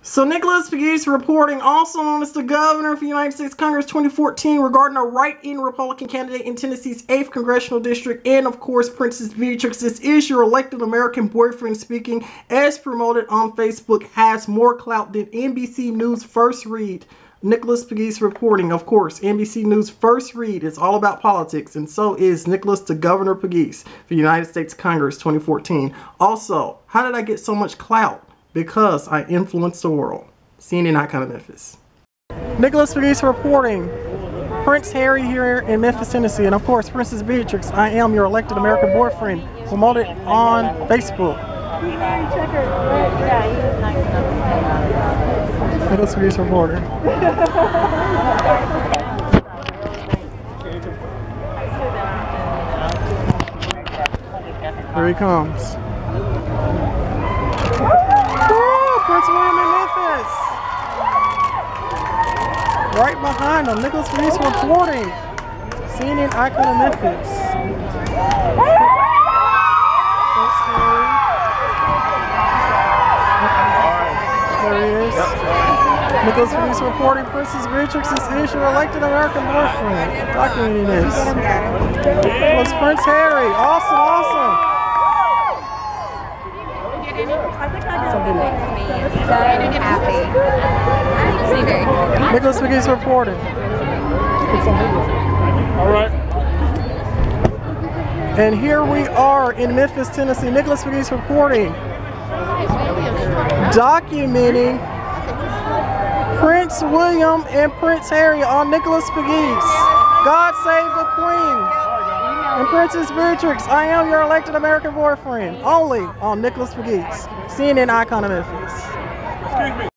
So Nicholas Pegues reporting, also known as the governor of the United States Congress 2014, regarding a write-in Republican candidate in Tennessee's 8th Congressional District, and of course Princess Beatrix. This is your elected American boyfriend speaking, as promoted on Facebook, has more clout than NBC News First Read. Nicholas Pegues reporting, of course, NBC News First Read is all about politics, and so is Nicholas the Governor Pegues for the United States Congress 2014. Also, how did I get so much clout? Because I influenced the world. CNN Icon of Memphis. Nicholas Pegues reporting. Prince Harry here in Memphis, Tennessee, and of course Princess Beatrix. I am your elected American boyfriend, promoted on Facebook. Nicholas Pegues reporting. Here he comes. Prince William in Memphis. Right behind him, Nicholas Pegues reporting. CNN Icon of Memphis. There he is. Nicholas Pegues reporting. Princess Beatrix is your elected American boyfriend. Documenting this. It was Prince Harry. Awesome. Something makes me so happy. Nicholas Pegues reporting. All right. And here we are in Memphis, Tennessee. Nicholas Pegues reporting. Documenting Prince William and Prince Harry on Nicholas Pegues. God save the Queen. And Princess Beatrix, I am your elected American boyfriend. Only on Nicholas Pegues. CNN Icon of Memphis. Excuse me.